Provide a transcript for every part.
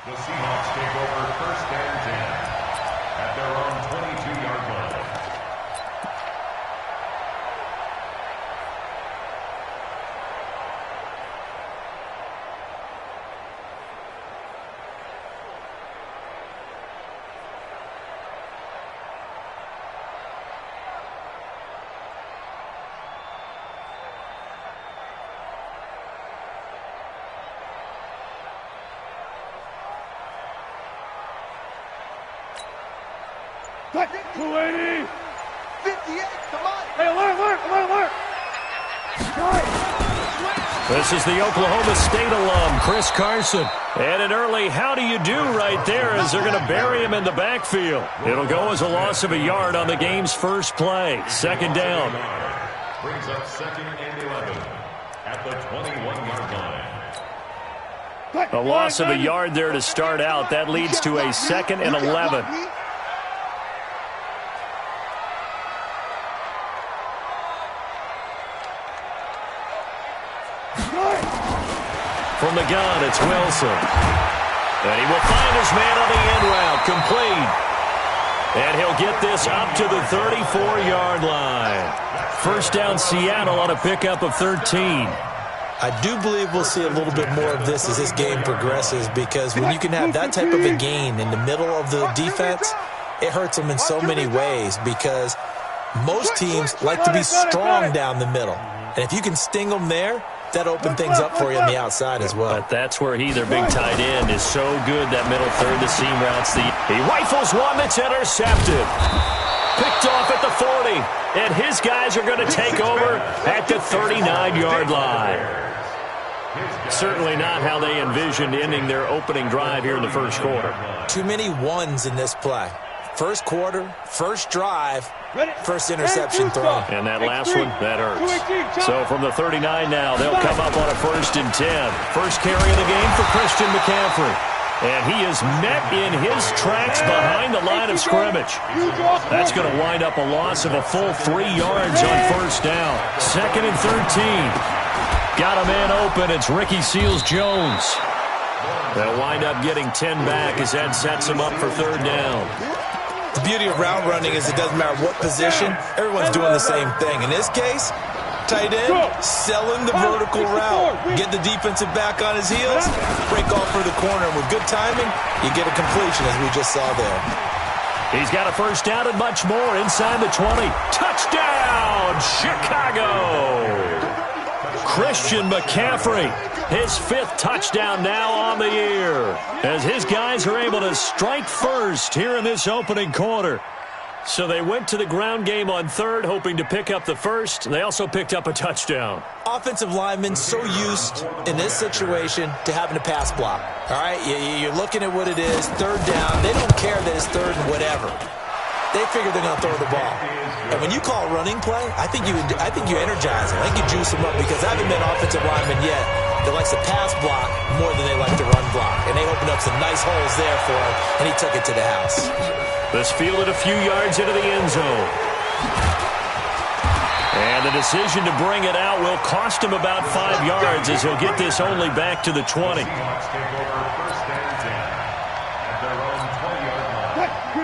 The Seahawks take over first and 10 at their own 22-yard line. $280. 58, come on. Hey, alert. This is the Oklahoma State alum, Chris Carson. And an early how do you do right there as they're going to bury him in the backfield. It'll go as a loss of a yard on the game's first play. Second down. Brings up second and 11 at the 21-yard line. A loss of a yard there to start out. That leads to a second and 11. From the gun, it's Wilson. And he will find his man on the end route, complete. And he'll get this up to the 34-yard line. First down, Seattle on a pickup of 13. I do believe we'll see a little bit more of this as this game progresses, because when you can have that type of a gain in the middle of the defense, it hurts them in so many ways, because most teams like to be strong down the middle. And if you can sting them there, that opened things up for you on the outside as well. But that's where their big tight end, is so good, that middle third, the seam routes. He rifles one that's intercepted. Picked off at the 40. And his guys are going to take over at the 39-yard line. Certainly not how they envisioned ending their opening drive here in the first quarter. Too many ones in this play. First quarter, first drive, first interception thrown. And that last one, that hurts. So from the 39 now, they'll come up on a first and 10. First carry of the game for Christian McCaffrey. And he is met in his tracks behind the line of scrimmage. That's going to wind up a loss of a full 3 yards on first down. Second and 13. Got a man open. It's Ricky Seals-Jones. They'll wind up getting 10 back as that sets him up for third down. The beauty of route running is it doesn't matter what position, everyone's doing the same thing. In this case, tight end, selling the vertical route. Get the defensive back on his heels, break off for the corner. With good timing, you get a completion, as we just saw there. He's got a first down and much more inside the 20. Touchdown, Chicago! Christian McCaffrey, his 5th touchdown now on the year, as his guys are able to strike first here in this opening quarter. So they went to the ground game on third, hoping to pick up the first. They also picked up a touchdown. Offensive linemen so used in this situation to having a pass block. All right, you're looking at what it is, third down. They don't care that it's third and whatever. They figure they're going to throw the ball. And when you call a running play, I think you energize them. I think you juice them up, because I haven't been an offensive lineman yet that likes to pass block more than they like to run block. And they opened up some nice holes there for him, and he took it to the house. This fielded a few yards into the end zone. And the decision to bring it out will cost him about 5 yards, as he'll get this only back to the 20.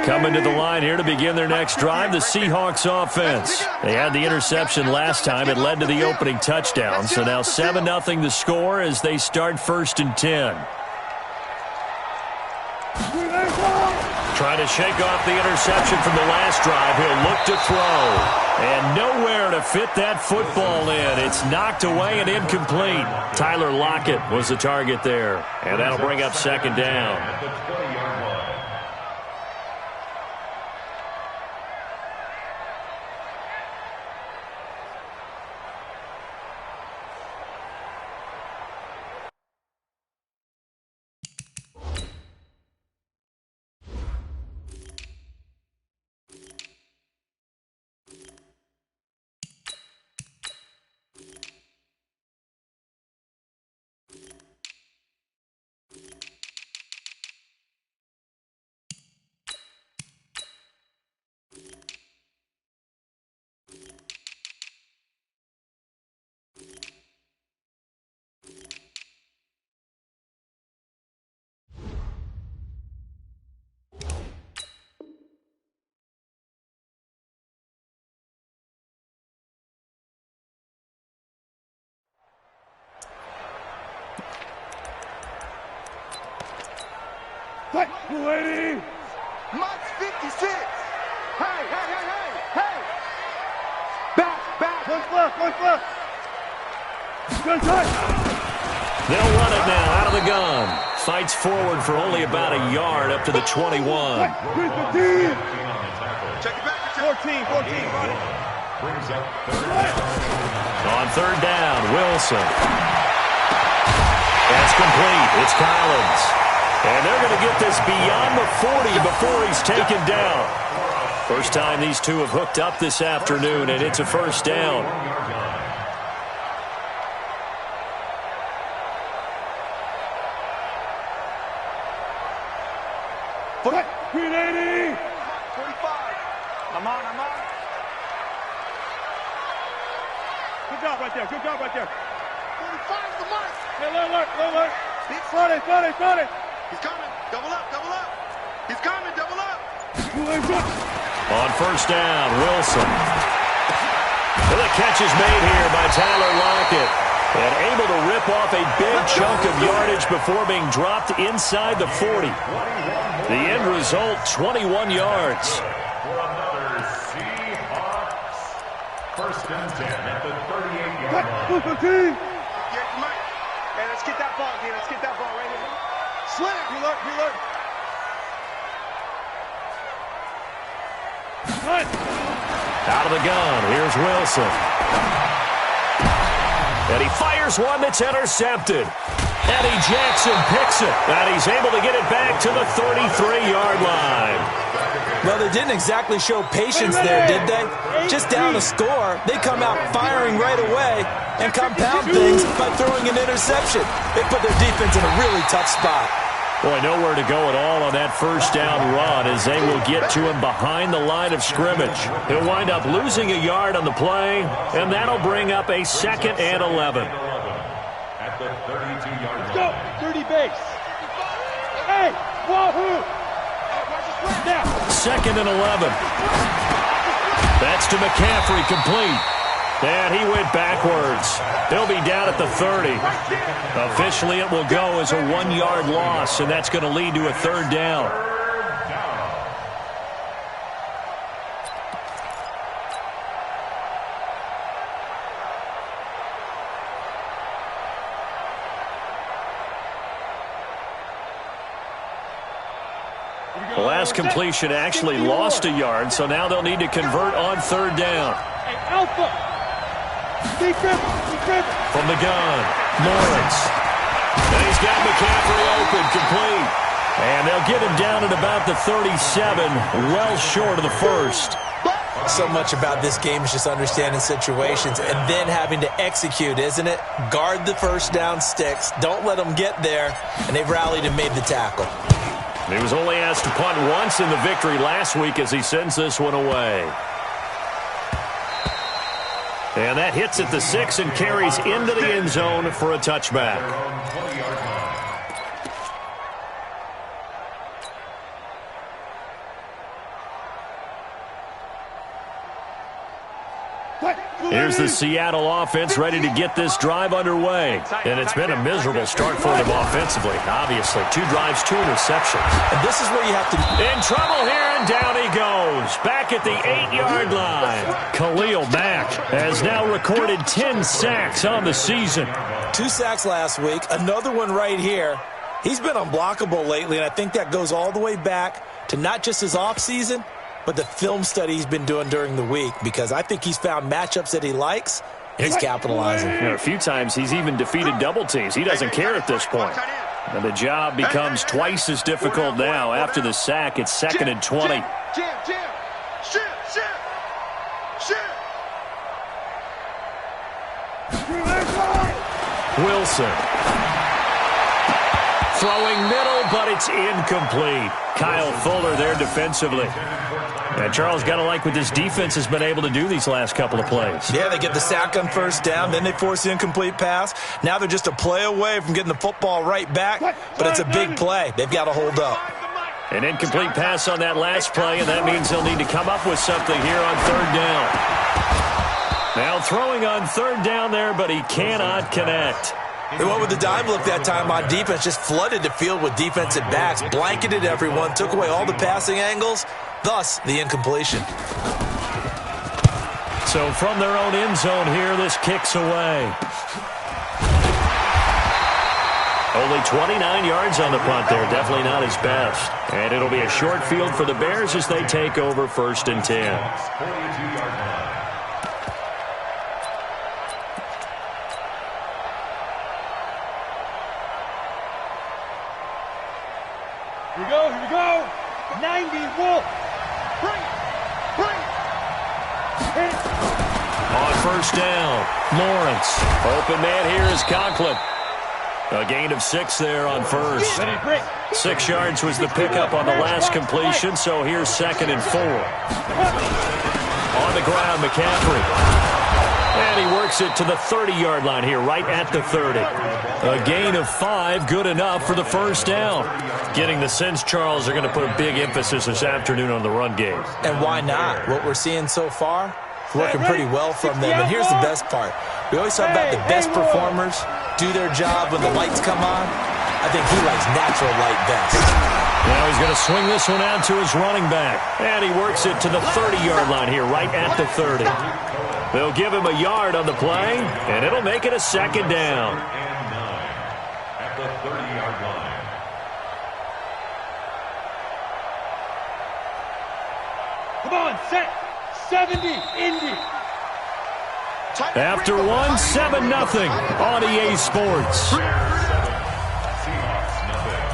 Coming to the line here to begin their next drive, the Seahawks offense. They had the interception last time. It led to the opening touchdown. So now 7-0 the score as they start first and 10. Trying to shake off the interception from the last drive. He'll look to throw. And nowhere to fit that football in. It's knocked away and incomplete. Tyler Lockett was the target there. And that'll bring up second down. Fight, 280. Mike's 56. Hey. Back. One left. Good tight. They'll run it now out of the gun. Fights forward for only about a yard up to the 21. Check it back. 14. Brings up third down. On third down, Wilson. That's complete. It's Collins. And they're going to get this beyond the 40 before he's taken down. First time these two have hooked up this afternoon, and it's a first down. Foot, 380. 45. I'm on. Good job right there. 45 is the mark. Hey, look. Front it. He's coming. Double up. He's coming. Double up. On first down, Wilson. And the catch is made here by Tyler Lockett. And able to rip off a big chunk of yardage before being dropped inside the 40. The end result, 21 yards. For another Seahawks. First and 10 at the 38-yard line. Hey, let's get that ball, dude. Let's get that ball right here. Slam. Reload. Out of the gun, here's Wilson. And he fires one that's intercepted. Eddie Jackson picks it. And he's able to get it back to the 33-yard line. Well, they didn't exactly show patience there, did they? Just down a score, they come out firing right away and compound things by throwing an interception. They put their defense in a really tough spot. Boy, nowhere to go at all on that first down run as they will get to him behind the line of scrimmage. He'll wind up losing a yard on the play, and that'll bring up a 2nd and 11. At the 32-yard line. Go, 30 base. Hey, wahoo! Now. 2nd and 11. That's to McCaffrey, complete. And he went backwards. He'll be down at the 30. Officially, it will go as a 1-yard loss, and that's going to lead to a third down. The last completion actually lost a yard, so now they'll need to convert on third down. Hey, Alpha. From the gun, Lawrence. And he's got McCaffrey open, complete. And they'll get him down at about the 37, well short of the first. So much about this game is just understanding situations and then having to execute, isn't it? Guard the first down sticks. Don't let them get there. And they've rallied and made the tackle. He was only asked to punt once in the victory last week as he sends this one away. And that hits at the 6 and carries into the end zone for a touchback. Here's the Seattle offense ready to get this drive underway. And it's been a miserable start for them offensively, obviously. 2 drives, 2 interceptions. And this is where you have to be in trouble here, and down he goes. Back at the 8-yard line. Khalil Mack has now recorded 10 sacks on the season. 2 sacks last week, another one right here. He's been unblockable lately, and I think that goes all the way back to not just his offseason, but the film study he's been doing during the week, because I think he's found matchups that he likes, and he's capitalizing. You know, a few times he's even defeated double teams. He doesn't care at this point. And the job becomes twice as difficult now. After the sack, it's 2nd and 20. Wilson. Throwing middle, but it's incomplete. Kyle Fuller there defensively. And Charles, got to like what this defense has been able to do these last couple of plays. Yeah, they get the sack on first down, then they force the incomplete pass. Now they're just a play away from getting the football right back, but it's a big play. They've got to hold up. An incomplete pass on that last play, and that means they'll need to come up with something here on third down. Now throwing on third down there, but he cannot connect. They went with the dime look that time on defense, just flooded the field with defensive backs, blanketed everyone, took away all the passing angles, thus the incompletion. So from their own end zone here, this kicks away. Only 29 yards on the punt there. Definitely not his best. And it'll be a short field for the Bears as they take over 1st and 10. 42-yard line. Here we go, here we go. 90, Wolf. Bring it. Hit it. On 1st down, Lawrence. Open man here is Conklin. A gain of 6 there on 1st. 6 yards was the pickup on the last completion, so here's 2nd and 4. On the ground, McCaffrey. And he works it to the 30-yard line here, right at the 30. A gain of 5, good enough for the 1st down. Getting the sense, Charles, are going to put a big emphasis this afternoon on the run game. And why not? What we're seeing so far, working pretty well from them. And here's the best part. We always talk about the best performers do their job when the lights come on. I think he likes natural light best. Now he's going to swing this one out to his running back. And he works it to the 30-yard line here, right at the 30. They'll give him a yard on the play, and it'll make it a 2nd down. And 9 at the 30-yard line. Come on, set. 70, Indy. After 1, 7-0 on EA Sports. 7. Seahawks, nothing.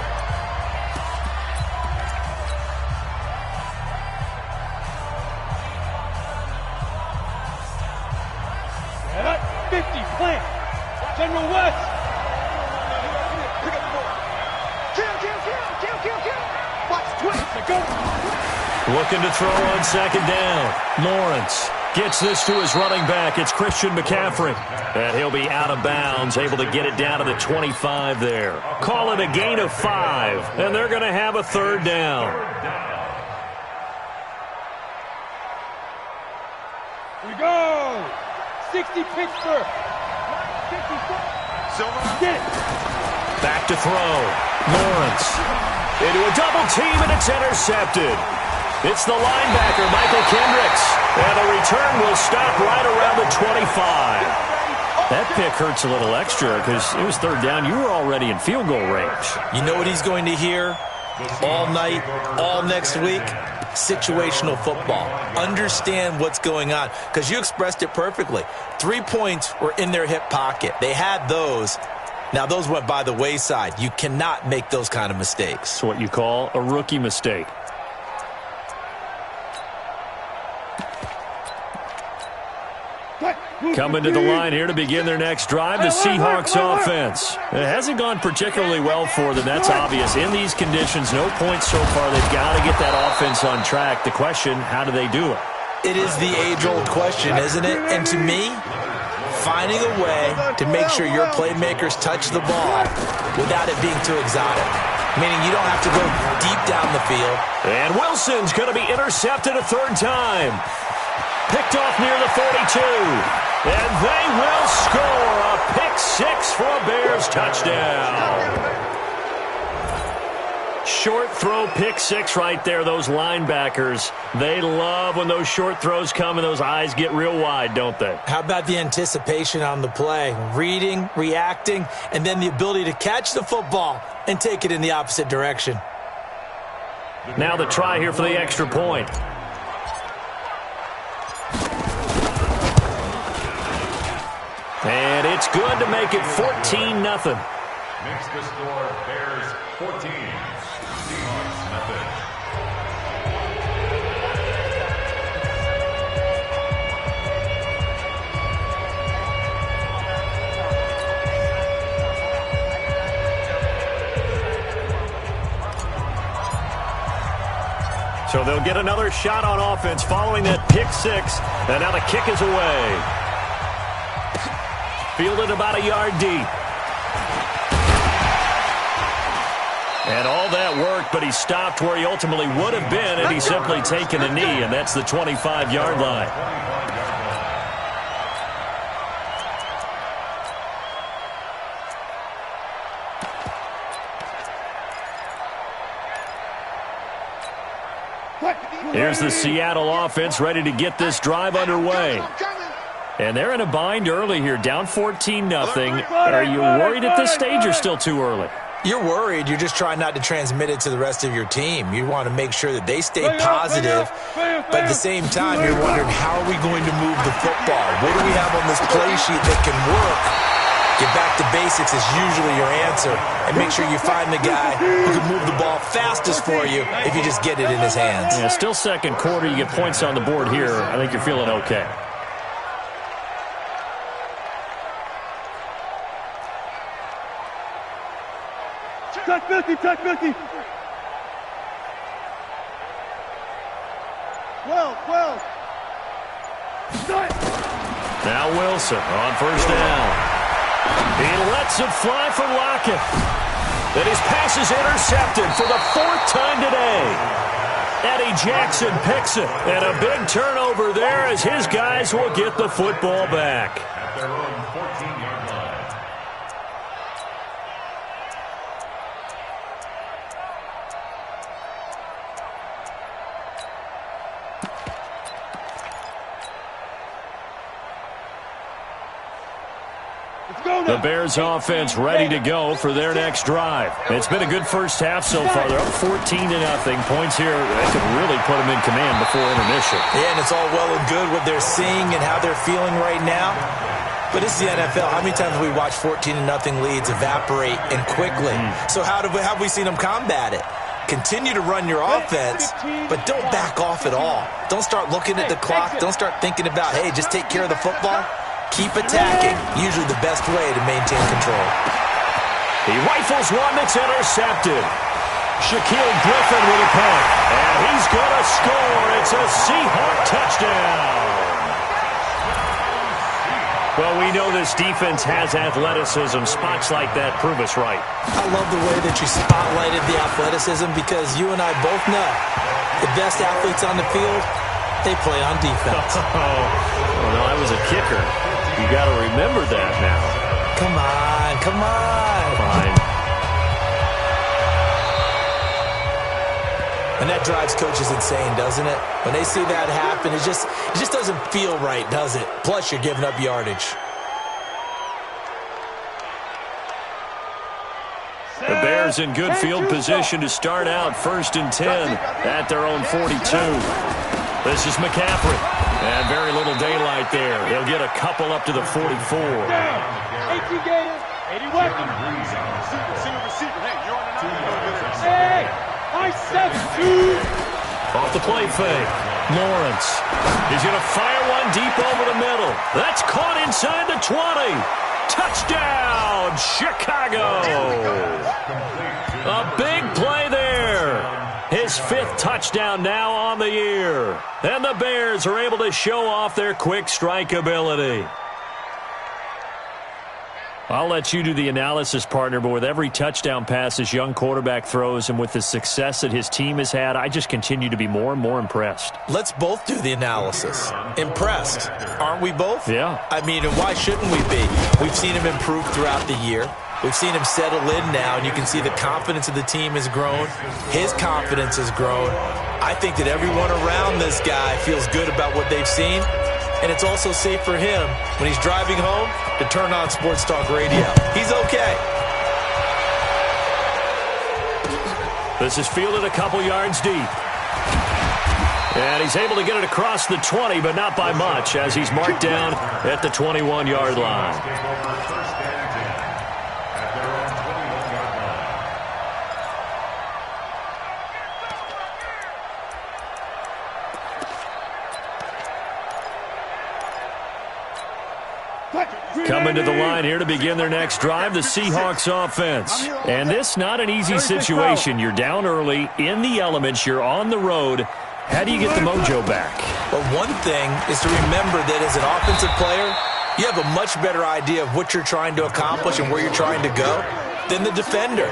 Set up, 50, plant. General West. Pick up the ball. Kill. Watch, twist. Go. Looking to throw on 2nd down. Lawrence gets this to his running back. It's Christian McCaffrey. And he'll be out of bounds, able to get it down to the 25 there. Call it a gain of 5, and they're going to have a 3rd down. Here we go. 60, Pittsburgh. 54. Silver. Get it. Back to throw. Lawrence into a double team, and it's intercepted. It's the linebacker, Michael Kendricks. And the return will stop right around the 25. That pick hurts a little extra because it was 3rd down. You were already in field goal range. You know what he's going to hear all night, all next week? Situational football. Understand what's going on, because you expressed it perfectly. 3 points were in their hip pocket. They had those. Now, those went by the wayside. You cannot make those kind of mistakes. It's what you call a rookie mistake. Coming to the line here to begin their next drive, the Seahawks offense. It hasn't gone particularly well for them. That's obvious. In these conditions, no points so far. They've got to get that offense on track. The question, how do they do it? It is the age-old question, isn't it? And to me, finding a way to make sure your playmakers touch the ball without it being too exotic. Meaning you don't have to go deep down the field. And Wilson's going to be intercepted a 3rd time. Picked off near the 42. And they will score a pick 6 for a Bears touchdown. Short throw, pick 6 right there. Those linebackers, they love when those short throws come and those eyes get real wide, don't they? How about the anticipation on the play? Reading, reacting, and then the ability to catch the football and take it in the opposite direction. Now the try here for the extra point. And it's good to make it 14-0. Makes the score Bears 14. Seahawks nothing. So they'll get another shot on offense following that pick 6. And now the kick is away. Fielded about a yard deep. And all that work, but he stopped where he ultimately would have been had he simply taken a knee, and that's the 25-yard line. Here's the Seattle offense ready to get this drive underway. And they're in a bind early here, down 14-0. Are you worried at this stage or still too early? You're worried. You're just trying not to transmit it to the rest of your team. You want to make sure that they stay positive, but at the same time, you're wondering, how are we going to move the football? What do we have on this play sheet that can work? Get back to basics is usually your answer, and make sure you find the guy who can move the ball fastest for you if you just get it in his hands. Yeah, still second quarter. You get points on the board here. I think you're feeling okay. Check 50, check 50. 12. Now Wilson on first down. He lets it fly for Lockett. Then his pass is intercepted for the 4th time today. Eddie Jackson picks it. And a big turnover there as his guys will get the football back. At their own 14-yard line. The Bears offense ready to go for their next drive. It's been a good first half so far. They're up 14-0. Points here, they could really put them in command before intermission. Yeah, and it's all well and good what they're seeing and how they're feeling right now. But it's the NFL. How many times have we watched 14-0 leads evaporate and quickly? So how have we seen them combat it? Continue to run your offense, but don't back off at all. Don't start looking at the clock. Don't start thinking about, hey, just take care of the football. Keep attacking, usually the best way to maintain control. He rifles one that's intercepted. Shaquille Griffin with a punt. And he's going to score. It's a Seahawk touchdown. Well, we know this defense has athleticism. Spots like that prove us right. I love the way that you spotlighted the athleticism because you and I both know the best athletes on the field, they play on defense. Oh, no, I was a kicker. You got to remember that now. Come on, come on. Fine. And that drives coaches insane, doesn't it? When they see that happen, it just doesn't feel right, does it? Plus, you're giving up yardage. The Bears in good field position to start out 1st and 10 at their own 42. This is McCaffrey. And very little daylight there. He'll get a couple up to the 44. 80 Gators, 80 weapons. Single receiver. Hey, you're on the Hey, I said two. Off the play fake. Lawrence. He's going to fire one deep over the middle. That's caught inside the 20. Touchdown, Chicago. A big play there. His 5th touchdown now on the year. And the Bears are able to show off their quick strike ability. I'll let you do the analysis, partner, but with every touchdown pass this young quarterback throws and with the success that his team has had, I just continue to be more and more impressed. Let's both do the analysis. Impressed, aren't we both? Yeah. I mean, and why shouldn't we be? We've seen him improve throughout the year. We've seen him settle in now, and you can see the confidence of the team has grown. His confidence has grown. I think that everyone around this guy feels good about what they've seen, and it's also safe for him when he's driving home to turn on Sports Talk Radio. He's okay. This is fielded a couple yards deep. And he's able to get it across the 20, but not by much, as he's marked down at the 21-yard line. Coming to the line here to begin their next drive, the Seahawks offense. And this not an easy situation. You're down early, in the elements, you're on the road. How do you get the mojo back? Well, one thing is to remember that as an offensive player, you have a much better idea of what you're trying to accomplish and where you're trying to go than the defender.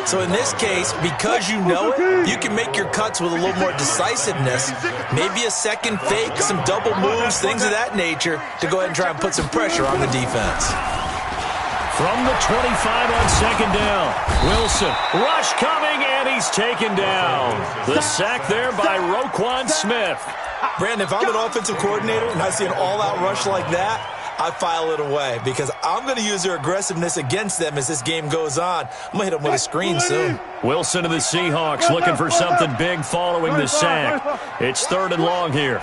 So in this case, because you know it, you can make your cuts with a little more decisiveness, maybe a second fake, some double moves, things of that nature, to go ahead and try and put some pressure on the defense. From the 25 on second down, Wilson, rush coming, and he he's taken down. The sack there by Roquan Smith. Brandon, if I'm an offensive coordinator and I see an all-out rush like that, I file it away because I'm going to use their aggressiveness against them as this game goes on. I'm going to hit them with a screen soon. Wilson of the Seahawks looking for something big following the sack. It's 3rd and long here.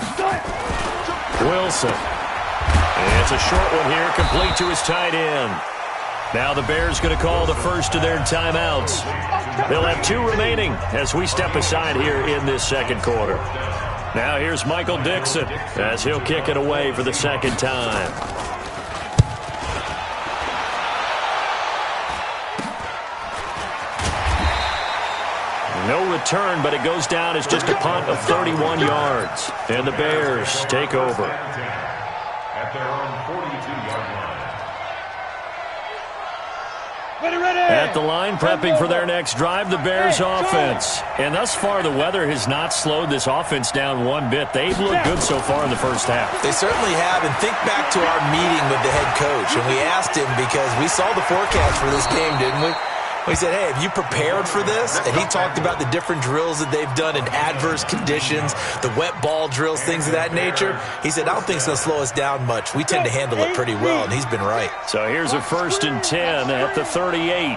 Wilson. And it's a short one here, complete to his tight end. Now the Bears going to call the first of their timeouts. They'll have 2 remaining as we step aside here in this second quarter. Now here's Michael Dixon as he'll kick it away for the second time. No return, but it goes down as just a punt of 31 yards. And the Bears take over. At their own 42-yard line. At the line, prepping for their next drive, the Bears offense. And thus far, the weather has not slowed this offense down one bit. They've looked good so far in the first half. They certainly have. And think back to our meeting with the head coach. And we asked him because we saw the forecast for this game, didn't we? We said, hey, have you prepared for this? And he talked about the different drills that they've done in adverse conditions, the wet ball drills, things of that nature. He said, I don't think it's going to slow us down much. We tend to handle it pretty well, and he's been right. So here's a 1st and 10 at the 38.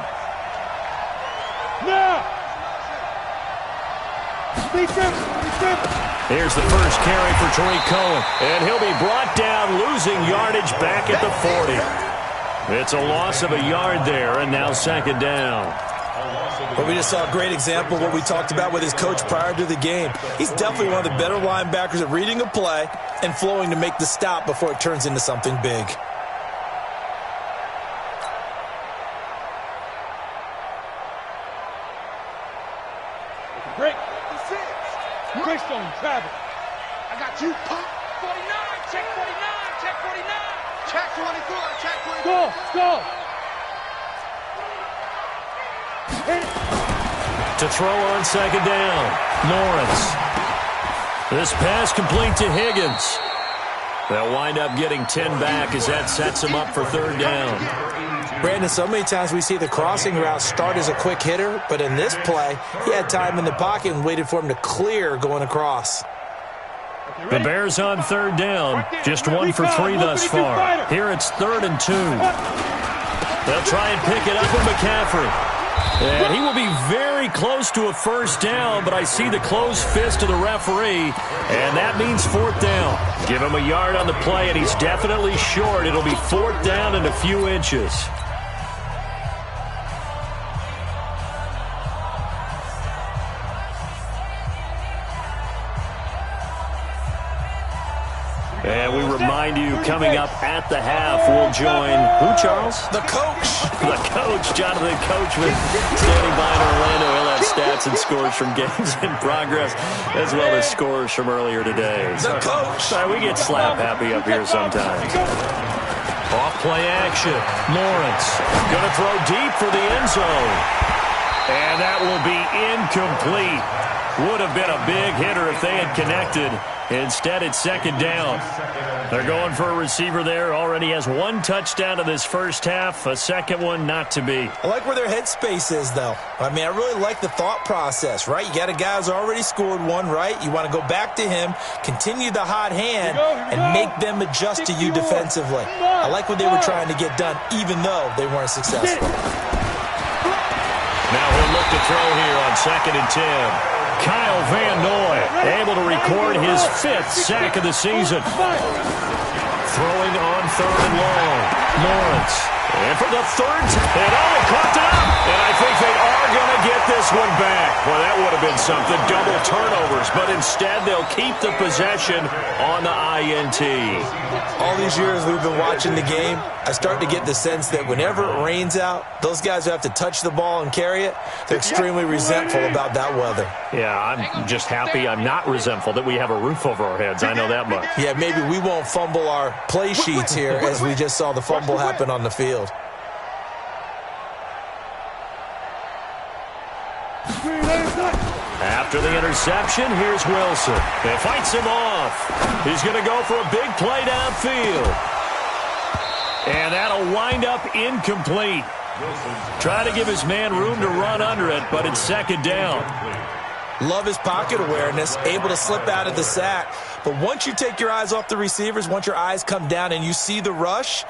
Here's the first carry for Tariq Cohen, and he'll be brought down, losing yardage back at the 40. It's a loss of a yard there, and now 2nd down. Well, we just saw a great example of what we talked about with his coach prior to the game. He's definitely one of the better linebackers at reading a play and flowing to make the stop before it turns into something big. Break. Christian, Travis. I got you, pump. 49, check 49, check 49. Check 24, check 24. Go. To throw on 2nd down, Lawrence. This pass complete to Higgins. They'll wind up getting 10 back as that sets him up for 3rd down. Brandon, so many times we see the crossing route start as a quick hitter, but in this play, he had time in the pocket and waited for him to clear going across. The Bears on 3rd down, just 1 for 3 thus far. Here it's 3rd and 2. They'll try and pick it up with McCaffrey. And he will be very close to a 1st down, but I see the closed fist of the referee, and that means 4th down. Give him a yard on the play, and he's definitely short. It'll be 4th down and a few inches. And we remind you, coming up at the half, we'll join who, Charles? The coach. The coach, Jonathan Coachman, standing by in Orlando. He'll have stats and scores from games in progress, as well as scores from earlier today. The coach. We get slap happy up here sometimes. Off play action. Lawrence going to throw deep for the end zone. And that will be incomplete. Would have been a big hitter if they had connected. Instead, it's 2nd down. They're going for a receiver there. Already has 1 touchdown in this first half. A 2nd one not to be. I like where their headspace is, though. I mean, I really like the thought process, right? You got a guy who's already scored 1, right? You want to go back to him, continue the hot hand, and make them adjust to you defensively. I like what they were trying to get done, even though they weren't successful. Now he'll look to throw here on 2nd and 10. Kyle Van Noy able to record his 5th sack of the season. Throwing on 3rd and long. Lawrence. And for the 3rd time. And they caught up. And I think they are going to get this one back. Well, that would have been something. Double turnovers. But instead, they'll keep the possession on the INT. All these years we've been watching the game, I start to get the sense that whenever it rains out, those guys who have to touch the ball and carry it, they're extremely resentful about that weather. Yeah, I'm just happy I'm not resentful that we have a roof over our heads. I know that much. Yeah, maybe we won't fumble our play sheets here as we just saw the fumble happen on the field. After the interception, here's Wilson. It fights him off. He's going to go for a big play downfield. And that'll wind up incomplete. Try to give his man room to run under it, but it's second down. Love his pocket awareness, able to slip out of the sack. But once you take your eyes off the receivers, once your eyes come down and you see the rush,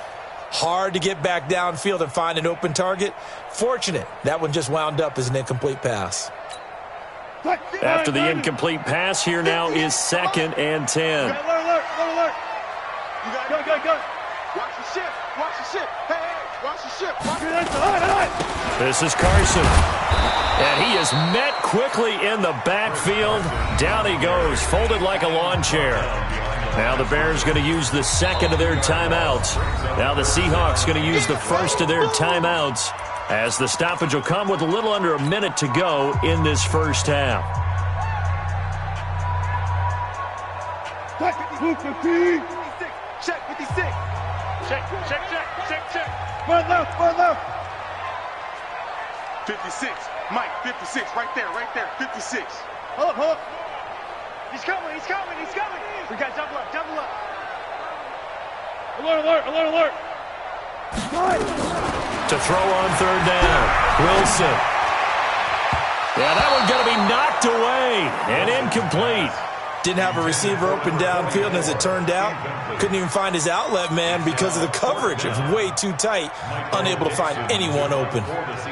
hard to get back downfield and find an open target. Fortunate, that one just wound up as an incomplete pass. After the incomplete pass, here now is 2nd and 10. Alert. Go. Watch the ship. Hey, watch the ship. This is Carson. And he is met quickly in the backfield. Down he goes, folded like a lawn chair. Now the Bears going to use the second of their timeouts. Now the Seahawks going to use the first of their timeouts, as the stoppage will come with a little under a minute to go in this first half. Check 56. Check. Run left. 56. Mike, 56. Right there. 56. Hold up. He's coming. We got double up. Alert. To throw on third down, Wilson. Yeah, that one's going to be knocked away and incomplete. Didn't have a receiver open downfield, and as it turned out, couldn't even find his outlet man because of the coverage. It was way too tight, unable to find anyone open.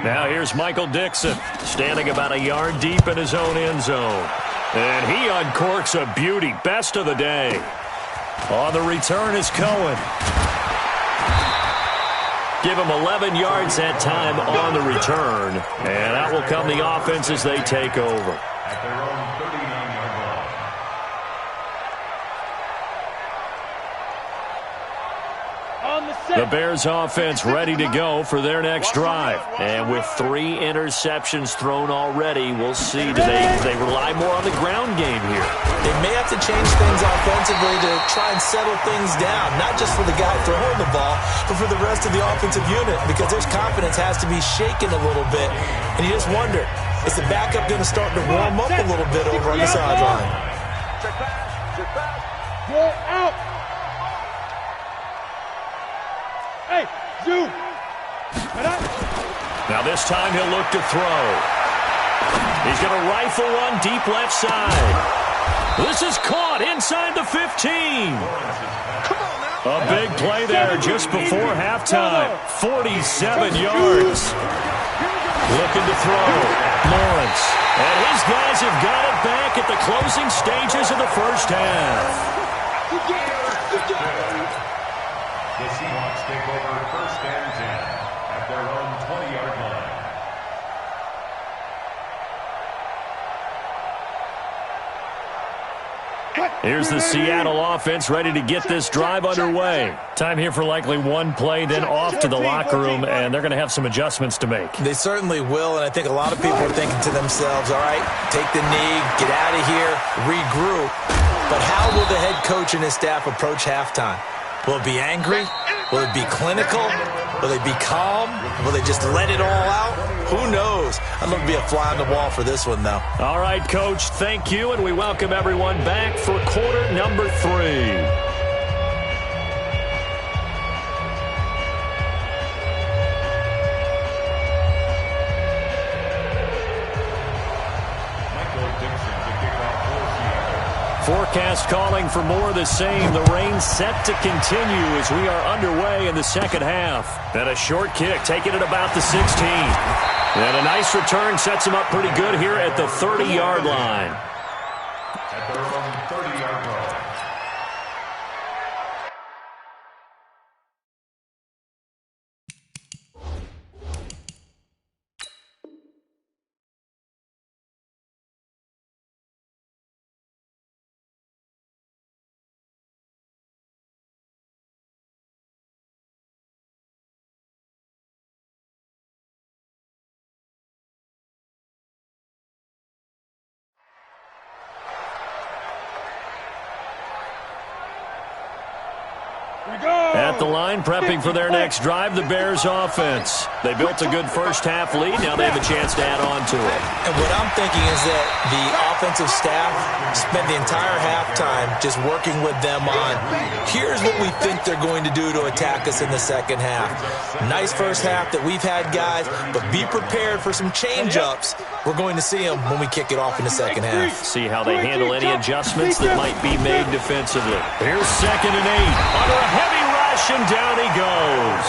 Now here's Michael Dixon, standing about a yard deep in his own end zone. And he uncorks a beauty, best of the day. On the return is Cohen. Give him 11 yards that time on the return. And out will come the offense as they take over. At their own 39-yard line. The Bears offense ready to go for their next drive. And with 3 interceptions thrown already, we'll see, do they rely more on the ground game here? They may have to change things offensively to try and settle things down, not just for the guy throwing the ball, but for the rest of the offensive unit, because their confidence has to be shaken a little bit. And you just wonder, is the backup going to start to warm up a little bit over on the sideline? Check pass. Go out. Hey, zoom. Now this time he'll look to throw. He's going to rifle one deep left side. This is caught inside the 15. A big play there just before halftime. 47 yards. Looking to throw. Lawrence. And his guys have got it back at the closing stages of the first half. The Seahawks take over 1st and 10 at their own 20-yard line. Here's the Seattle offense ready to get this drive underway. Time here for likely one play, then off to the locker room, and they're going to have some adjustments to make. They certainly will, and I think a lot of people are thinking to themselves, all right, take the knee, get out of here, regroup. But how will the head coach and his staff approach halftime? Will it be angry? Will it be clinical? Will they be calm? Will they just let it all out? Who knows? I'd love to be a fly on the wall for this one, though. All right, Coach, thank you, and we welcome everyone back for quarter number 3. Forecast calling for more of the same. The rain set to continue as we are underway in the second half. And a short kick, taking it about the 16. And a nice return sets him up pretty good here at the 30-yard line. At their own 30-yard line. At at the line, prepping for their next drive, the Bears offense. They built a good first-half lead. Now they have a chance to add on to it. And what I'm thinking is that the offensive staff spent the entire halftime just working with them on, here's what we think they're going to do to attack us in the second half. Nice first half that we've had, guys, but be prepared for some change-ups. We're going to see them when we kick it off in the second half. See how they handle any adjustments that might be made defensively. Here's 2nd and 8. Under a heavy rush, and down he goes.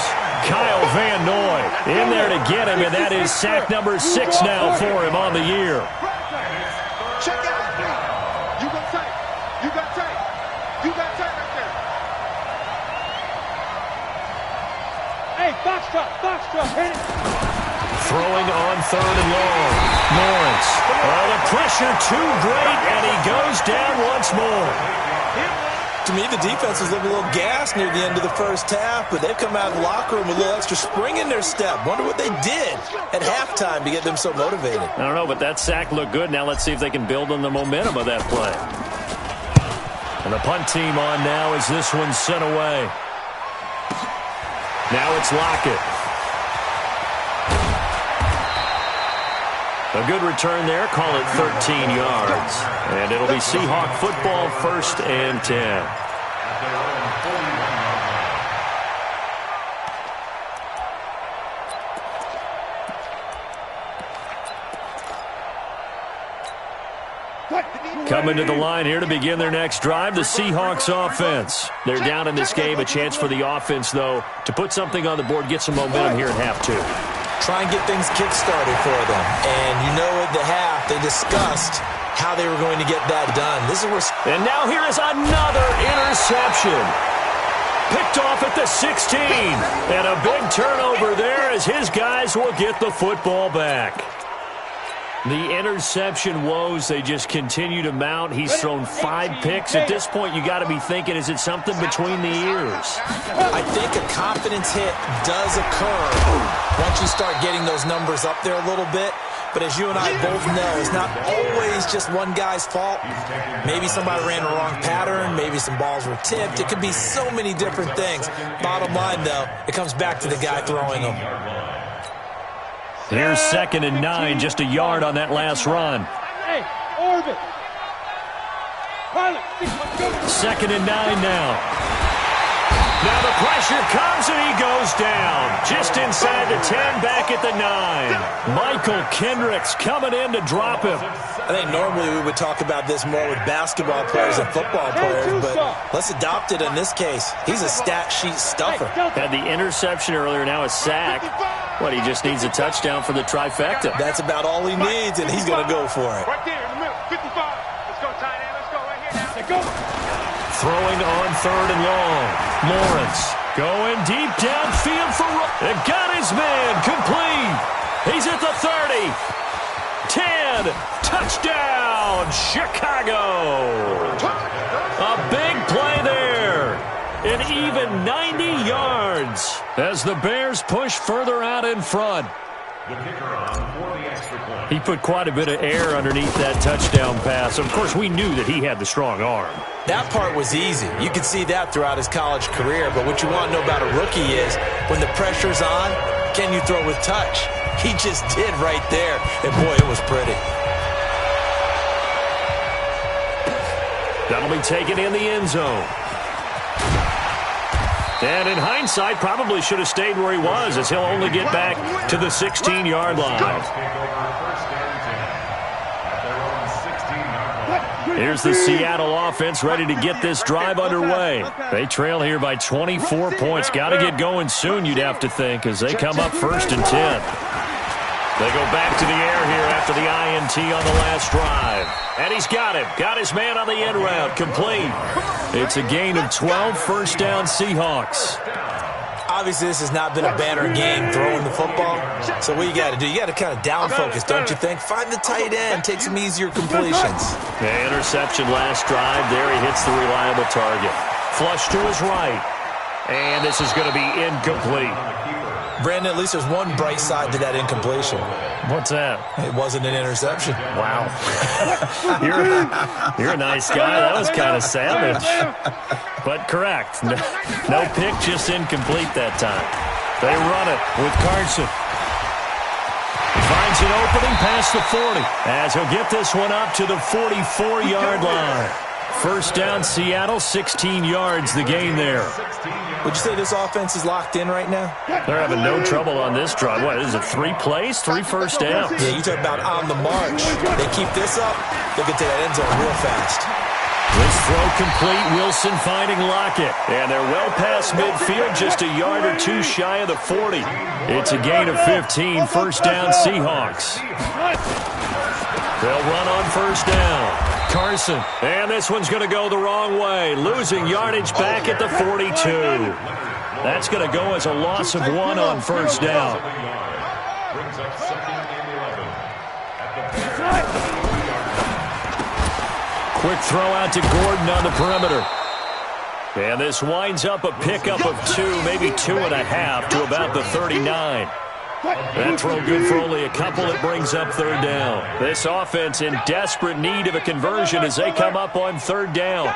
Kyle Van Noy in there to get him, and that is sack number 6 now for him on the year. Check out. You got tight. You got tight. You got tight right there. Hey, box truck, hit it. Throwing on 3rd and long. Lawrence. Oh, the pressure too great, and he goes down once more. To me, the defense was looking a little gassed near the end of the first half, but they've come out of the locker room with a little extra spring in their step. Wonder what they did at halftime to get them so motivated. I don't know, but that sack looked good. Now let's see if they can build on the momentum of that play. And the punt team on now as this one's sent away. Now it's Lockett. A good return there. Call it 13 yards. And it'll be Seahawk football, 1st and 10. Coming to the line here to begin their next drive, the Seahawks offense. They're down in this game. A chance for the offense, though, to put something on the board, get some momentum here at half 2. Try and get things kick-started for them. And you know at the half, they discussed how they were going to get that done. This is where... And now here is another interception. Picked off at the 16. And a big turnover there as his guys will get the football back. The interception woes, they just continue to mount. He's thrown 5 picks. At this point, you got to be thinking, is it something between the ears? I think a confidence hit does occur once you start getting those numbers up there a little bit. But as you and I both know, it's not always just one guy's fault. Maybe somebody ran the wrong pattern. Maybe some balls were tipped. It could be so many different things. Bottom line, though, it comes back to the guy throwing them. Here's 2nd and 9, just a yard on that last run. Hey, orbit. 2nd and 9 now. Now the pressure comes and he goes down. Just inside the 10, back at the 9. Michael Kendricks coming in to drop him. I think normally we would talk about this more with basketball players and football players, but let's adopt it in this case. He's a stat sheet stuffer. Had the interception earlier, now a sack. What, he just needs a touchdown for the trifecta. That's about all he needs, and he's going to go for it. Right there in the middle, 55. Let's go, tight end. Let's go right here now. Let's go. Throwing on 3rd and long. Lawrence going deep downfield for... It got his man complete. He's at the 30. 10. Touchdown, Chicago. A big play there. An even 90 yards as the Bears push further out in front. The kicker on for the extra point. He put quite a bit of air underneath that touchdown pass. Of course, we knew that he had the strong arm. That part was easy. You could see that throughout his college career. But what you want to know about a rookie is when the pressure's on, can you throw with touch? He just did right there. And, boy, it was pretty. That'll be taken in the end zone. And in hindsight, probably should have stayed where he was, as he'll only get back to the 16-yard line. Here's the Seattle offense ready to get this drive underway. They trail here by 24 points. Got to get going soon, you'd have to think, as they come up 1st and 10. They go back to the air here after the INT on the last drive. And he's got him. Got his man on the end route. Complete. It's a gain of 12, 1st down Seahawks. Obviously, this has not been a banner game throwing the football. So what you got to do, you got to kind of down focus, don't you think? Find the tight end, take some easier completions. The interception last drive. There he hits the reliable target. Flush to his right. And this is going to be incomplete. Brandon, at least there's one bright side to that incompletion. What's that? It wasn't an interception. Wow. You're a nice guy. That was kind of savage. But correct. No pick, just incomplete that time. They run it with Carson. Finds an opening past the 40 as he'll get this one up to the 44-yard line. First down, Seattle, 16 yards the gain there. Would you say this offense is locked in right now? They're having no trouble on this drive. What, is it 3 plays, 3 first downs? Yeah, you talk about on the march. They keep this up, they'll get to that end zone real fast. This throw complete, Wilson finding Lockett. And they're well past midfield, just a yard or two shy of the 40. It's a gain of 15, first down Seahawks. They'll run on first down. Carson, and this one's going to go the wrong way, losing yardage back at the 42. That's going to go as a loss of 1 on first down. Quick throw out to Gordon on the perimeter. And this winds up a pickup of 2, maybe 2.5 to about the 39. That throw good for only a couple. It brings up third down. This offense in desperate need of a conversion as they come up on third down.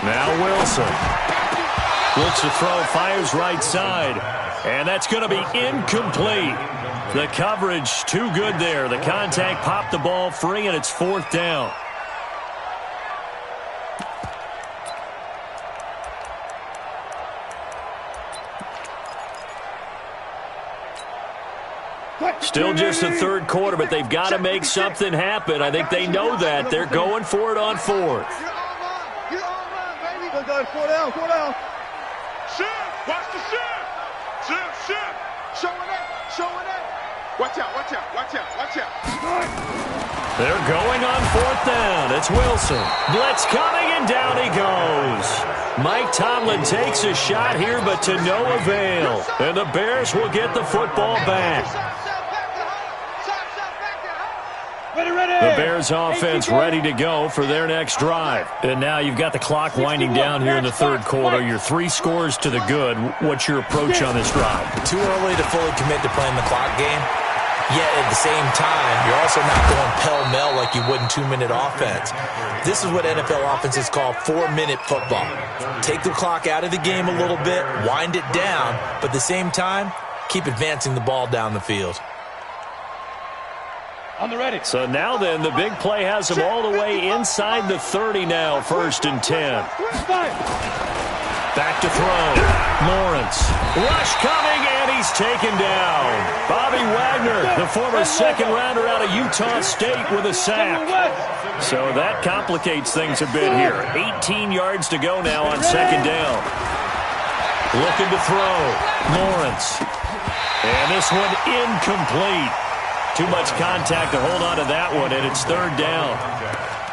Now Wilson. Looks to throw, fires right side. And that's going to be incomplete. The coverage too good there. The contact popped the ball free, and it's fourth down. Still just the third quarter, but they've got to make something happen. I think they know that. They're going for it on fourth. Four down. Shift. Watch the shift. Shift. Showing it. Watch out. They're going on fourth down. It's Wilson. Blitz coming, and down he goes. Mike Tomlin takes a shot here, but to no avail. And the Bears will get the football back. The Bears offense ready to go for their next drive. And now you've got the clock winding down here in the third quarter. You're 3 scores to the good. What's your approach on this drive? Too early to fully commit to playing the clock game. Yet at the same time, you're also not going pell-mell like you would in 2-minute offense. This is what NFL offenses call 4-minute football. Take the clock out of the game a little bit, wind it down, but at the same time, keep advancing the ball down the field. On the ready. So now then, the big play has them all the way inside the 30 now, first and 10. Back to throw. Lawrence. Rush coming, and he's taken down. Bobby Wagner, the former second-rounder out of Utah State, with a sack. So that complicates things a bit here. 18 yards to go now on second down. Looking to throw. Lawrence. And this one incomplete. Too much contact to hold on to that one, and it's third down.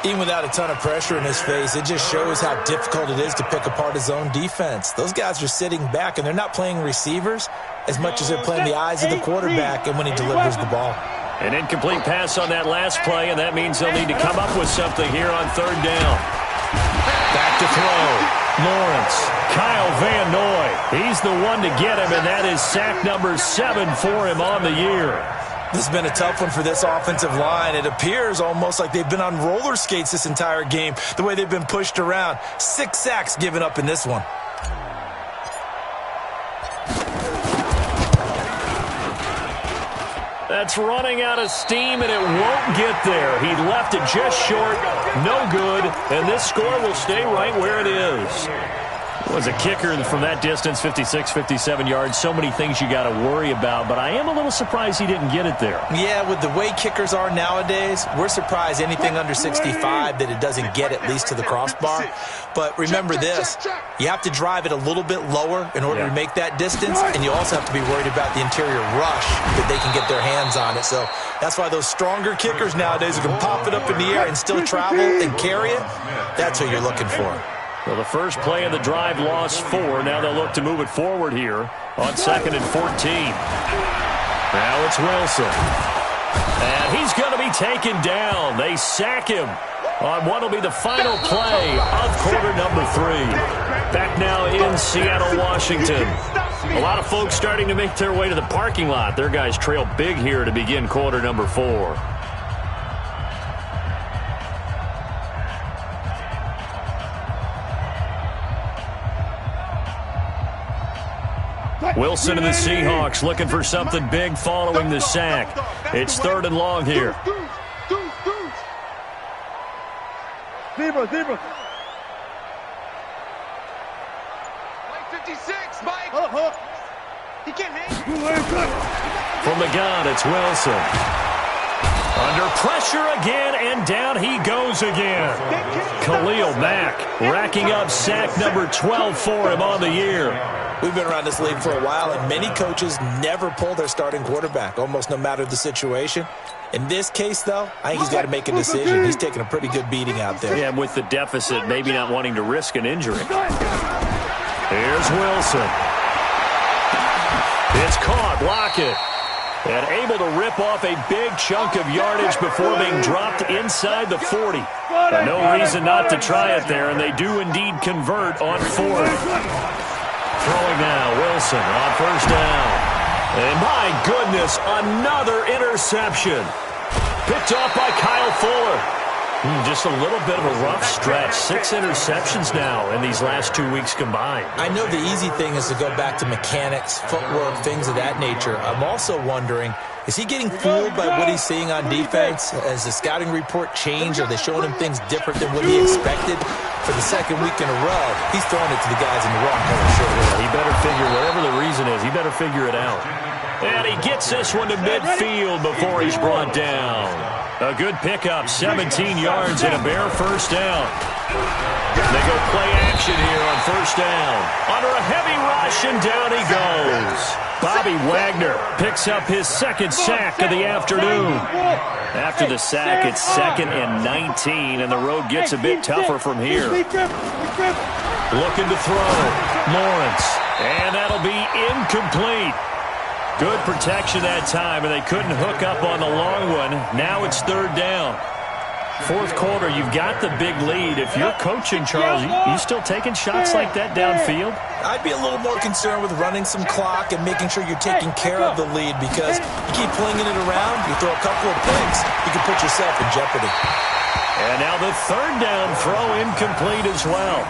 Even without a ton of pressure in his face, it just shows how difficult it is to pick apart his own defense. Those guys are sitting back, and they're not playing receivers as much as they're playing the eyes of the quarterback and when he delivers the ball. An incomplete pass on that last play, and that means they'll need to come up with something here on third down. Back to throw. Lawrence. Kyle Van Noy. He's the one to get him, and that is sack number 7 for him on the year. This has been a tough one for this offensive line. It appears almost like they've been on roller skates this entire game, the way they've been pushed around. 6 sacks given up in this one. That's running out of steam, and it won't get there. He left it just short, no good, and this score will stay right where it is. Was a kicker from that distance, 56, 57 yards. So many things you got to worry about, but I am a little surprised he didn't get it there. Yeah, with the way kickers are nowadays, we're surprised anything under 65 that it doesn't get at least to the crossbar. But remember this, you have to drive it a little bit lower in order to make that distance, and you also have to be worried about the interior rush that they can get their hands on it. So that's why those stronger kickers nowadays who can pop it up in the air and still travel and carry it, that's what you're looking for. Well, the first play of the drive lost 4. Now they'll look to move it forward here on 2nd and 14. Now it's Wilson. And he's going to be taken down. They sack him. on what will be the final play of quarter number 3. Back now in Seattle, Washington. A lot of folks starting to make their way to the parking lot. Their guys trail big here to begin quarter number 4. Wilson and the Seahawks looking for something big following the sack. It's 3rd and long here. Zebra. 56, Mike. He can't hang. From the gun, it's Wilson. Under pressure again, and down he goes again. Khalil Mack racking up sack number 12 for him on the year. We've been around this league for a while, and many coaches never pull their starting quarterback, almost no matter the situation. In this case, though, I think he's got to make a decision. He's taking a pretty good beating out there. Yeah, with the deficit, maybe not wanting to risk an injury. Here's Wilson. It's caught, Lockett. And able to rip off a big chunk of yardage before being dropped inside the 40. And no reason not to try it there, and they do indeed convert on 4th. Throwing now, Wilson on 1st down. And my goodness, another interception. Picked off by Kyle Fuller. Just a little bit of a rough stretch. 6 interceptions now in these last 2 weeks combined. I know the easy thing is to go back to mechanics, footwork, things of that nature. I'm also wondering, is he getting fooled by what he's seeing on defense? Has the scouting report changed? Are they showing him things different than what he expected? For the 2nd week in a row, he's throwing it to the guys in the wrong color shirt. He better figure, whatever the reason is, he better figure it out. And he gets this one to midfield before he's brought down. A good pickup, 17 yards and a bare 1st down. They go play action here on 1st down. Under a heavy rush, and down he goes. Bobby Wagner picks up his 2nd sack of the afternoon. After the sack, it's 2nd and 19, and the road gets a bit tougher from here. Looking to throw. Lawrence. And that'll be incomplete. Good protection that time, and they couldn't hook up on the long one. Now it's 3rd down. 4th quarter, you've got the big lead. If you're coaching, Charles, you still taking shots like that downfield? I'd be a little more concerned with running some clock and making sure you're taking care of the lead, because you keep flinging it around, you throw a couple of picks, you can put yourself in jeopardy. And now the 3rd down throw incomplete as well.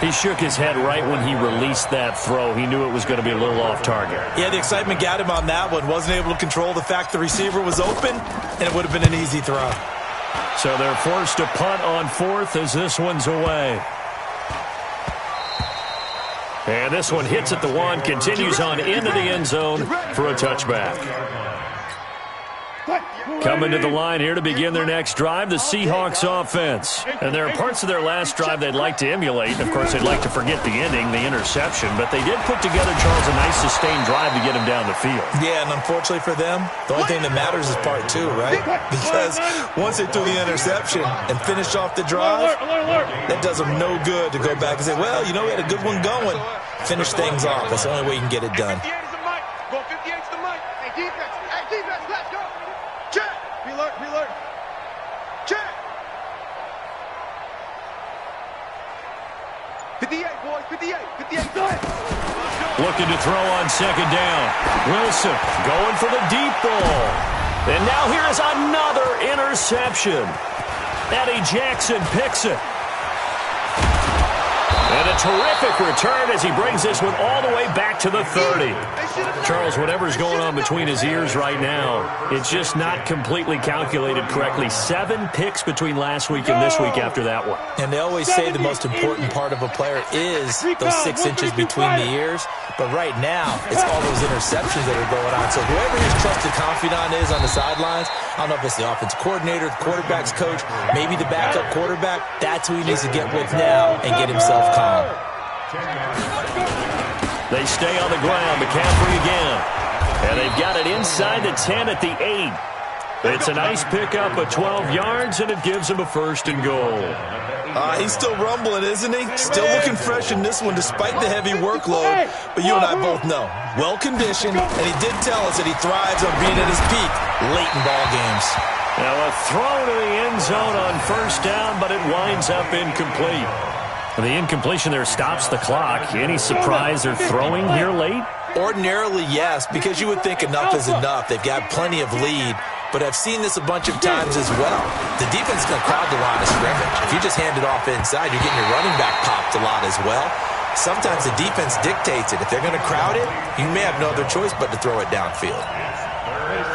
He shook his head right when he released that throw. He knew it was going to be a little off target. Yeah, the excitement got him on that one. Wasn't able to control the fact the receiver was open, and it would have been an easy throw. So they're forced to punt on 4th as this one's away. And this one hits at the 1, continues on into the end zone for a touchback. Coming to the line here to begin their next drive, the Seahawks offense. And there are parts of their last drive they'd like to emulate. Of course, they'd like to forget the ending, the interception. But they did put together, Charles, a nice sustained drive to get him down the field. Yeah, and unfortunately for them, the only thing that matters is part 2, right? Because once they threw the interception and finished off the drive, that does them no good to go back and say, well, you know, we had a good one going. Finish things off. That's the only way you can get it done. Go 58 to the mic. Hey, defense, let's go. Check. Be alert. Check. 58, boys, 58. Looking to throw on 2nd down. Wilson going for the deep ball. And now here's another interception. Eddie Jackson picks it. And a terrific return as he brings this one all the way back to the 30. Charles, whatever's going on between his ears right now, it's just not completely calculated correctly. 7 picks between last week and this week after that one. And they always say the most important part of a player is those 6 inches between the ears. But right now, it's all those interceptions that are going on. So whoever his trusted confidant is on the sidelines, I don't know if it's the offensive coordinator, the quarterback's coach, maybe the backup quarterback, that's who he needs to get with now and get himself calm. They stay on the ground. McCaffrey again. And they've got it inside the 10 at the 8. It's a nice pickup of 12 yards, and it gives him a 1st and goal. He's still rumbling, isn't he? Still looking fresh in this one despite the heavy workload. But you and I both know, well-conditioned, and he did tell us that he thrives on being at his peak late in ball games. Now a throw to the end zone on first down, but it winds up incomplete. The incompletion there stops the clock. Any surprise they're throwing here late? Ordinarily, yes, because you would think enough is enough. They've got plenty of lead, but I've seen this a bunch of times as well. The defense is going to crowd the line of scrimmage. If you just hand it off inside, you're getting your running back popped a lot as well. Sometimes the defense dictates it. If they're going to crowd it, you may have no other choice but to throw it downfield.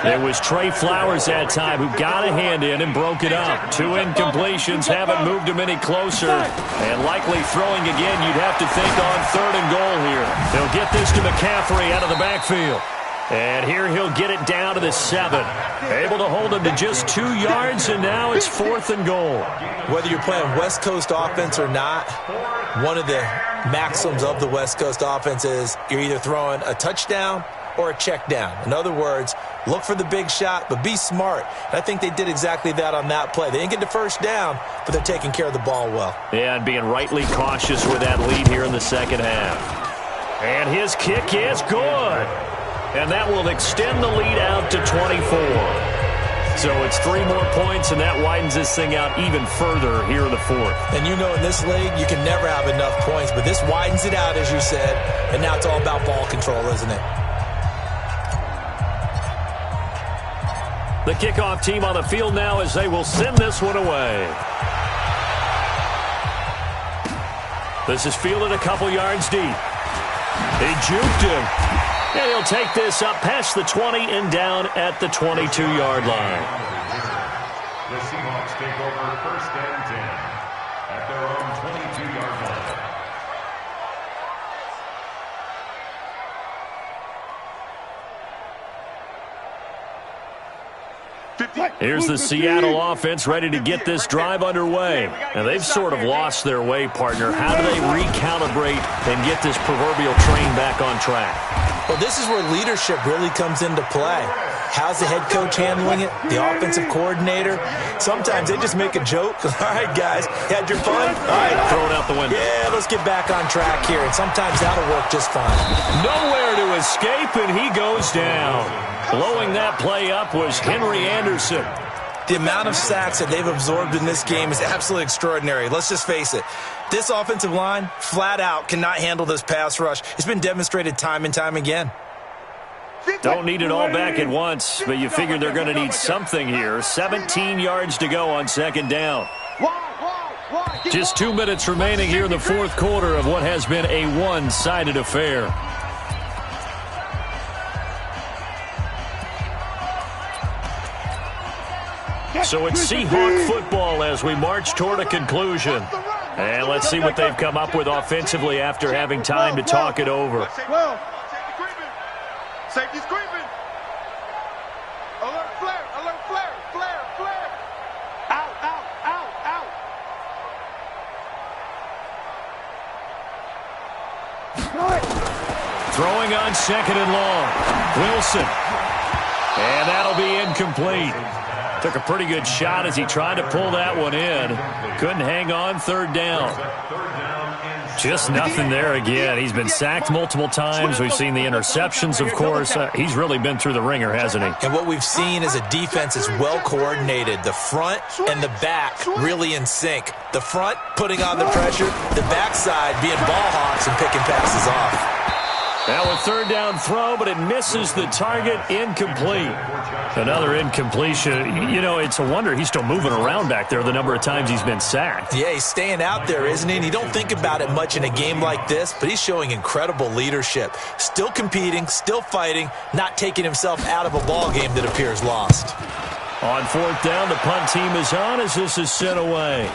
It was Trey Flowers that time who got a hand in and broke it up. 2 incompletions haven't moved him any closer. And likely throwing again, you'd have to think on 3rd and goal here. They'll get this to McCaffrey out of the backfield. And here he'll get it down to the 7. Able to hold him to just 2 yards, and now it's 4th and goal. Whether you're playing West Coast offense or not, one of the maxims of the West Coast offense is you're either throwing a touchdown or a check down. In other words, look for the big shot, but be smart. And I think they did exactly that on that play. They didn't get the first down, but they're taking care of the ball well. Yeah, and being rightly cautious with that lead here in the second half. And his kick is good. And that will extend the lead out to 24. So it's 3 more points, and that widens this thing out even further here in the 4th. And you know in this league, you can never have enough points, but this widens it out, as you said, and now it's all about ball control, isn't it? The kickoff team on the field now as they will send this one away. This is fielded a couple yards deep. They juked him. And he'll take this up past the 20 and down at the 22-yard line. The Seahawks take over 1st and 10 at their own 22-yard line. Here's the Seattle offense ready to get this drive underway. And they've sort of lost their way, partner. How do they recalibrate and get this proverbial train back on track? Well, this is where leadership really comes into play. How's the head coach handling it? The offensive coordinator? Sometimes they just make a joke. All right, guys, had your fun? All right. Throw it out the window. Yeah, let's get back on track here. And sometimes that'll work just fine. Nowhere to escape, and he goes down. Blowing that play up was Henry Anderson. The amount of sacks that they've absorbed in this game is absolutely extraordinary. Let's just face it. This offensive line, flat out, cannot handle this pass rush. It's been demonstrated time and time again. Don't need it all back at once, but you figure they're going to need something here. 17 yards to go on 2nd down. Just 2 minutes remaining here in the 4th quarter of what has been a one-sided affair. So it's Seahawk football as we march toward a conclusion. And let's see what they've come up with offensively after having time to talk it over. Safety's creeping. Alert flare, alert flare, flare, flare. Out, out, out, out. Throwing on 2nd and long. Wilson. And that'll be incomplete. Took a pretty good shot as he tried to pull that one in. Couldn't hang on 3rd down. Just nothing there again. He's been sacked multiple times. We've seen the interceptions, of course. He's really been through the ringer, hasn't he? And what we've seen is a defense is well coordinated. The front and the back really in sync. The front putting on the pressure. The backside being ball hawks and picking passes off. Now a 3rd down throw, but it misses the target. Incomplete. Another incompletion. You know, it's a wonder he's still moving around back there the number of times he's been sacked. Yeah, he's staying out there, isn't he? And you don't think about it much in a game like this, but he's showing incredible leadership. Still competing, still fighting, not taking himself out of a ball game that appears lost. On 4th down, the punt team is on as this is sent away.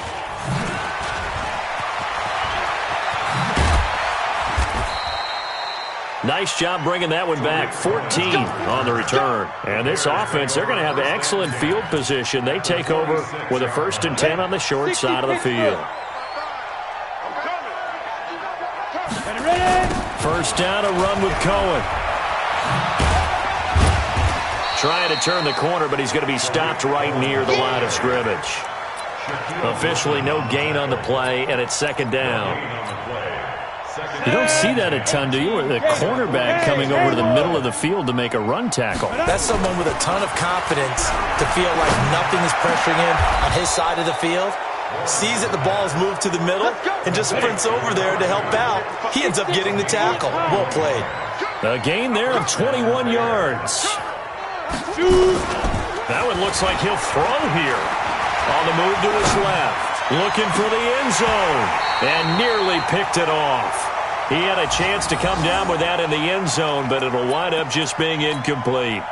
Nice job bringing that one back. 14 on the return. And this offense, they're going to have excellent field position. They take over with a 1st and 10 on the short side of the field. 1st down, a run with Cohen. Trying to turn the corner, but he's going to be stopped right near the line of scrimmage. Officially no gain on the play, and it's 2nd down. You don't see that a ton, do you? With the cornerback coming over to the middle of the field to make a run tackle. That's someone with a ton of confidence to feel like nothing is pressuring him on his side of the field. Sees that the ball is moved to the middle and just sprints over there to help out. He ends up getting the tackle. Well played. A gain there of 21 yards. That one looks like he'll throw here. On the move to his left. Looking for the end zone. And nearly picked it off. He had a chance to come down with that in the end zone, but it'll wind up just being incomplete.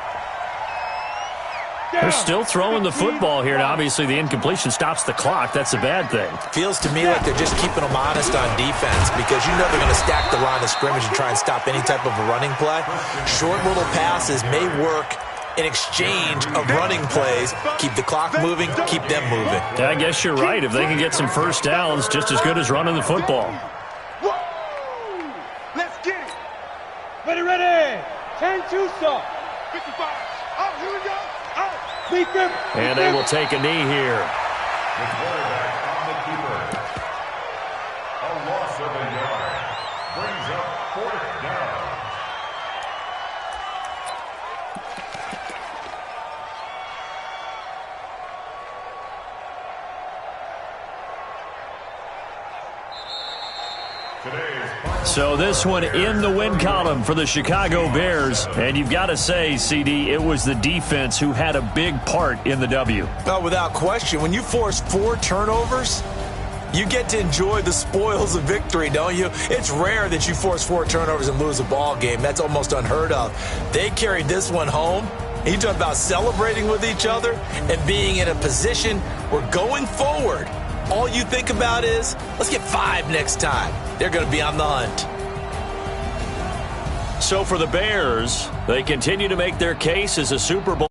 They're still throwing the football here, and obviously the incompletion stops the clock. That's a bad thing. Feels to me like they're just keeping them honest on defense because you know they're going to stack the line of scrimmage and try and stop any type of a running play. Short little passes may work in exchange of running plays. Keep the clock moving, keep them moving. Yeah, I guess you're right. If they can get some first downs, just as good as running the football. Let's get it. Ready. 10-2 stop. 55. Oh, here we go. And they will take a knee here. The quarterback on the keeper. A loss of a yard. Brings up fourth down. So this one in the win column for the Chicago Bears. And you've got to say, CD, it was the defense who had a big part in the W. Oh, without question. When you force 4 turnovers, you get to enjoy the spoils of victory, don't you? It's rare that you force 4 turnovers and lose a ball game. That's almost unheard of. They carried this one home. You talk about celebrating with each other and being in a position where going forward, all you think about is, let's get 5 next time. They're going to be on the hunt. So for the Bears, they continue to make their case as a Super Bowl